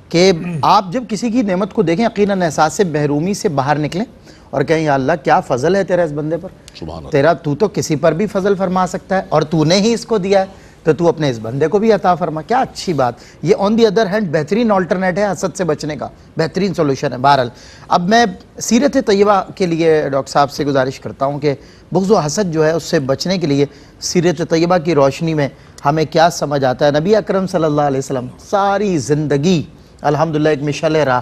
کہ آپ جب کسی کی نعمت کو دیکھیں یقیناً احساس سے محرومی سے باہر نکلیں اور کہیں یا اللہ کیا فضل ہے تیرا اس بندے پر، تیرا تو کسی پر بھی فضل فرما سکتا ہے اور تو نے ہی اس کو دیا ہے تو تو اپنے اس بندے کو بھی عطا فرما. کیا اچھی بات. یہ آن دی ادر ہینڈ بہترین آلٹرنیٹ ہے حسد سے بچنے کا، بہترین سولوشن ہے. بہرحال اب میں سیرت طیبہ کے لیے ڈاکٹر صاحب سے گزارش کرتا ہوں کہ بغض و حسد جو ہے اس سے بچنے کے لیے سیرت طیبہ کی روشنی میں ہمیں کیا سمجھ آتا ہے. نبی اکرم صلی اللہ علیہ وسلم ساری زندگی الحمدللہ ایک مشعل راہ،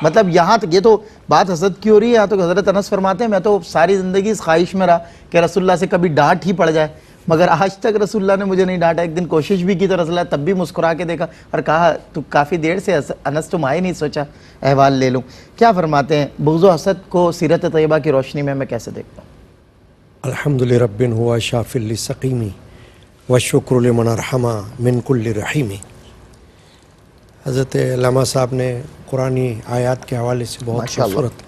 مطلب یہاں تک یہ تو بات حسد کی ہو رہی ہے، یہاں تو حضرت انس فرماتے ہیں میں تو ساری زندگی اس خواہش میں رہا کہ رسول اللہ سے کبھی ڈانٹ ہی پڑ جائے، مگر آج تک رسول اللہ نے مجھے نہیں ڈانٹا. ایک دن کوشش بھی کی تو رسول اللہ تب بھی مسکرا کے دیکھا اور کہا تو کافی دیر سے انس تم آئے نہیں، سوچا احوال لے لوں. کیا فرماتے ہیں بغض و حسد کو سیرت طیبہ کی روشنی میں کیسے دیکھتا ہوں؟ الحمد لرب ہوا شافی للسقیم والشکر لمن ارحم من کل رحیم. حضرت علامہ صاحب نے قرآنی آیات کے حوالے سے بہت خوبصورت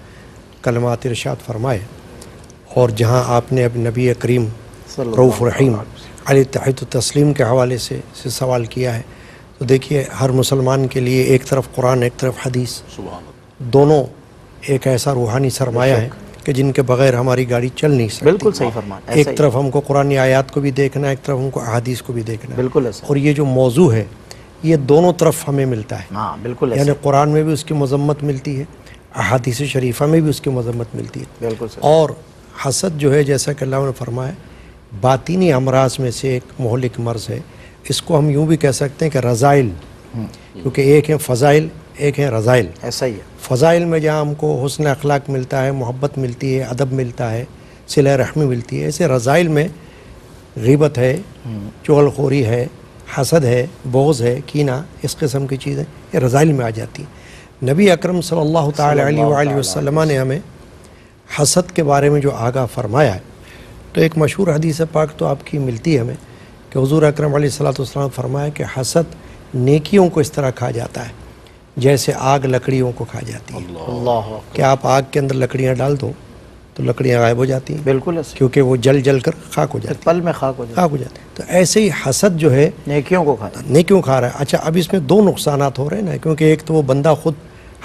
کلمات ارشاد فرمائے، اور جہاں آپ نے اب نبی کریم رؤوف رحیم علیہ تحیۃ التسلیم کے حوالے سے سوال کیا ہے، تو دیکھیے ہر مسلمان کے لیے ایک طرف قرآن ایک طرف حدیث، دونوں ایک ایسا روحانی سرمایہ ہے کہ جن کے بغیر ہماری گاڑی چل نہیں سکتی. بالکل صحیح فرمایا. ایک طرف ہم کو قرآنی آیات کو بھی دیکھنا ہے، ایک طرف ہم کو احادیث کو بھی دیکھنا ہے. بالکل ایسا. اور یہ جو موضوع ہے یہ دونوں طرف ہمیں ملتا ہے. ہاں بالکل ایسا. یعنی قرآن میں بھی اس کی مذمت ملتی ہے، احادیث شریفہ میں بھی اس کی مذمت ملتی ہے. بالکل صحیح. اور حسد جو ہے جیسا کہ اللہ نے فرمایا باطینی امراض میں سے ایک مہلک مرض ہے. اس کو ہم یوں بھی کہہ سکتے ہیں کہ رذائل، کیونکہ ایک ہے فضائل ایک ہے رذائل. ایسا ہی ہے. فضائل میں جہاں ہم کو حسن اخلاق ملتا ہے، محبت ملتی ہے، ادب ملتا ہے، صلہ رحمی ملتی ہے، ایسے رذائل میں غیبت ہے، چغل خوری ہے، حسد ہے، بغض ہے، کینہ، اس قسم کی چیزیں یہ رذائل میں آ جاتی ہیں. نبی اکرم صلی اللہ تعالی علیہ وآلہ وسلم نے ہمیں حسد کے بارے میں جو آگاہ فرمایا ہے، تو ایک مشہور حدیث پاک تو آپ کی ملتی ہے ہمیں کہ حضور اکرم علیہ الصلوۃ والسلام فرمایا کہ حسد نیکیوں کو اس طرح کھا جاتا ہے جیسے آگ لکڑیوں کو کھا جاتی ہے. اللہ کہ آپ آگ کے اندر لکڑیاں ڈال دو تو لکڑیاں غائب ہو جاتی ہیں، بالکل ایسا. کیونکہ وہ جل جل کر خاک ہو جاتی پل میں خاک ہو جائے. ہیں. تو ایسے ہی حسد جو ہے نیکیوں کو کھاتا ہے. نیکیوں کھا رہا ہے. اچھا اب اس میں دو نقصانات ہو رہے ہیں نا، کیونکہ ایک تو وہ بندہ خود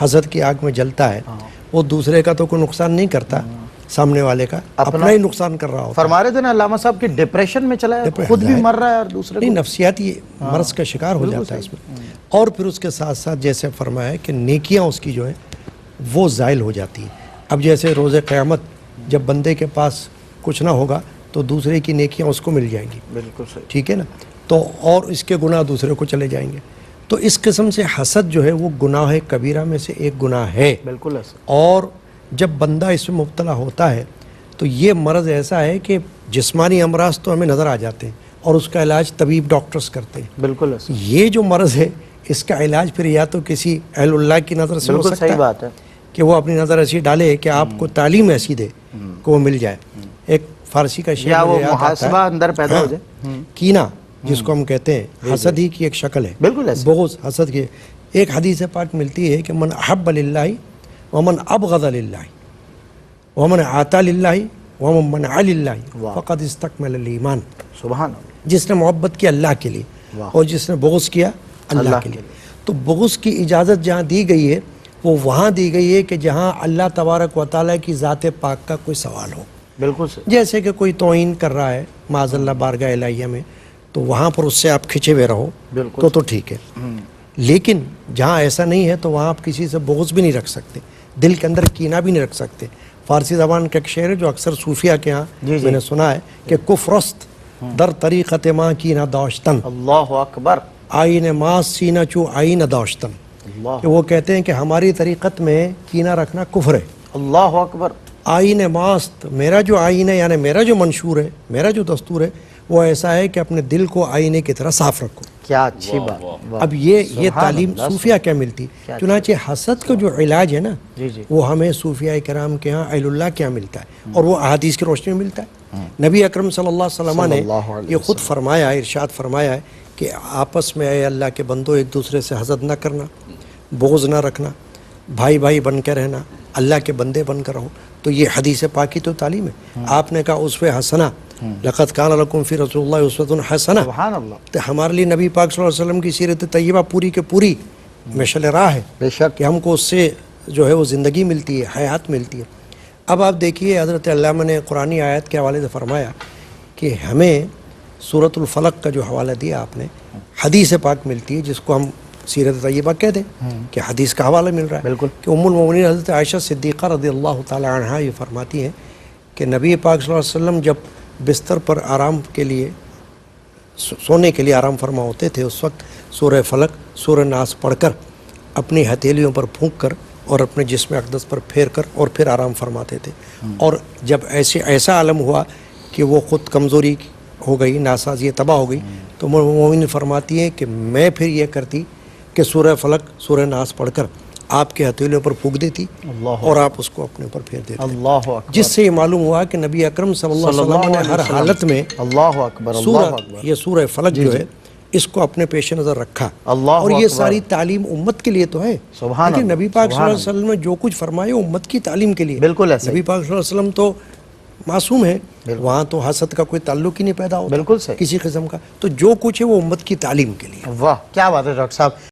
حسد کی آگ میں جلتا ہے، وہ دوسرے کا تو کوئی نقصان نہیں کرتا، سامنے والے کا اپنا ہی نقصان کر رہا ہوتا ہے. فرما رہے تھے نا علامہ صاحب کہ ڈپریشن میں چلا ہے، خود بھی مر رہا ہے اور دوسرے نہیں نفسیاتی مرض کا شکار ہو جاتا ہے اس میں. اور پھر اس کے ساتھ ساتھ جیسے فرمایا کہ نیکیاں اس کی جو ہیں وہ زائل ہو جاتی ہیں. اب جیسے روز قیامت جب بندے کے پاس کچھ نہ ہوگا تو دوسرے کی نیکیاں اس کو مل جائیں گی. بالکل صحیح. ٹھیک ہے نا. تو اور اس کے گناہ دوسرے کو چلے جائیں گے. تو اس قسم سے حسد جو ہے وہ گناہ کبیرہ میں سے ایک گناہ ہے. بالکل ایسا. اور جب بندہ اس میں مبتلا ہوتا ہے تو یہ مرض ایسا ہے کہ جسمانی امراض تو ہمیں نظر آ جاتے ہیں اور اس کا علاج طبیب ڈاکٹرز کرتے ہیں. بالکل ایسا. یہ جو مرض ہے اس کا علاج پھر یا تو کسی اہل اللہ کی نظر سے ہو سکتا صحیح بات ہے کہ وہ اپنی نظر ایسی ڈالے کہ آپ کو تعلیم ایسی دے کہ وہ مل جائے. ایک فارسی کا یا وہ شعر محاسبہ اندر پیدا ہو جائے. کینہ جس کو ہم کہتے ہیں حسد ہی کی ایک شکل ہے. بالکل ایسا. بغض حسد کی ایک حدیث پاک ملتی ہے کہ من احب للہ ومن ابغض للہ ومن عطا للہ ومن منع للہ فقد استکمل الایمان. سبحان اللہ. جس نے محبت کی اللہ کے لیے اور جس نے بغض کیا اللہ کے لیے. تو بغض کی اجازت جہاں دی گئی ہے وہ وہاں دی گئی ہے کہ جہاں اللہ تبارک و تعالیٰ کی ذات پاک کا کوئی سوال ہو. بالکل صحیح. جیسے کہ کوئی توہین کر رہا ہے معاذ اللہ بارگاہ الہیہ میں تو وہاں پر اس سے آپ کھچے ہوئے رہو تو ٹھیک ہے. لیکن جہاں ایسا نہیں ہے تو وہاں آپ کسی سے بغض بھی نہیں رکھ سکتے، دل کے اندر کینہ بھی نہیں رکھ سکتے. فارسی زبان کا ایک شعر ہے جو اکثر صوفیہ کے ہاں میں نے سنا ہے کہ کفرست در طریقت ماں کینہ داشتن. اللہ اکبر. آئین ماں سینہ چو آئین داشتن. کہ وہ کہتے ہیں کہ ہماری طریقت میں کینہ رکھنا کفر ہے. اللہ اکبر. آئین ماست میرا جو آئین ہے یعنی میرا جو منشور ہے، میرا جو دستور ہے وہ ایسا ہے کہ اپنے دل کو آئینے کی طرح صاف رکھو. کیا اچھی بات. اب یہ تعلیم صوفیہ کیا ملتی. چنانچہ حسد کا جو علاج ہے نا وہ ہمیں صوفیہ کرام کے ہاں اہل اللہ کے ہاں ملتا ہے اور وہ احادیث کی روشنی میں ملتا ہے. نبی اکرم صلی اللہ علیہ وسلم نے یہ خود فرمایا ہے، ارشاد فرمایا ہے کہ آپس میں اے اللہ کے بندوں ایک دوسرے سے حسد نہ کرنا، بغض نہ رکھنا، بھائی بھائی بن کے رہنا، اللہ کے بندے بن کر رہو. تو یہ حدیث پاک کی تو تعلیم ہے. آپ نے کہا اسوہ حسنہ، لقد کان لکم فی رسول اللہ اسوۃ حسنہ. سبحان اللہ. تو ہمارے لیے نبی پاک صلی اللہ علیہ وسلم کی سیرت طیبہ پوری کے پوری مشعل راہ ہے بے شک کہ ہم کو اس سے جو ہے وہ زندگی ملتی ہے، حیات ملتی ہے۔ اب آپ دیکھیے حضرت علامہ نے قرآنی آیت کے حوالے سے فرمایا کہ ہمیں سورۃ الفلق کا جو حوالہ دیا آپ نے، حدیث پاک ملتی ہے جس کو ہم سیرت طیبہ کہتے ہیں کہ حدیث کا حوالہ مل رہا ہے بالکل کہ ام المومنین حضرت عائشہ صدیقہ رضی اللہ تعالی عنہا یہ فرماتی ہیں کہ نبی پاک صلی اللہ علیہ وسلم جب بستر پر آرام کے لیے سونے کے لیے آرام فرما ہوتے تھے، اس وقت سورہ فلق سورہ ناس پڑھ کر اپنی ہتھیلیوں پر پھونک کر اور اپنے جسم اقدس پر پھیر کر اور پھر آرام فرماتے تھے۔ اور جب ایسا عالم ہوا کہ وہ خود کمزوری ہو گئی، ناسازی تباہ ہو گئی، تو مومن فرماتی ہیں کہ میں پھر یہ کرتی کہ سورہ فلق سورہ ناس پڑھ کر آپ کے ہتھیلیوں پر پھونک دیتی اور آپ اس کو اپنے اوپر پھیر دیتے، اللہ اکبر، جس سے یہ معلوم ہوا کہ نبی اکرم صلی اللہ علیہ وسلم نے ہر حالت میں اللہ اکبر، اللہ سورہ اکبر، یہ سورہ فلق جو ہے اس کو اپنے پیش نظر رکھا، اللہ اور یہ اکبر، ساری تعلیم امت کے لیے تو ہے۔ سبحان لیکن اللہ، نبی پاک صلی سبحان اللہ علیہ وسلم نے جو کچھ فرمایا امت کی تعلیم کے لیے، بالکل ایسے نبی پاک صلی اللہ علیہ وسلم تو معصوم ہے، وہاں تو حسد کا کوئی تعلق ہی نہیں پیدا ہوتا بالکل صحیح، کسی قسم کا، تو جو کچھ ہے وہ امت کی تعلیم کے لیے۔ واہ کیا بات ہے ڈاکٹر صاحب۔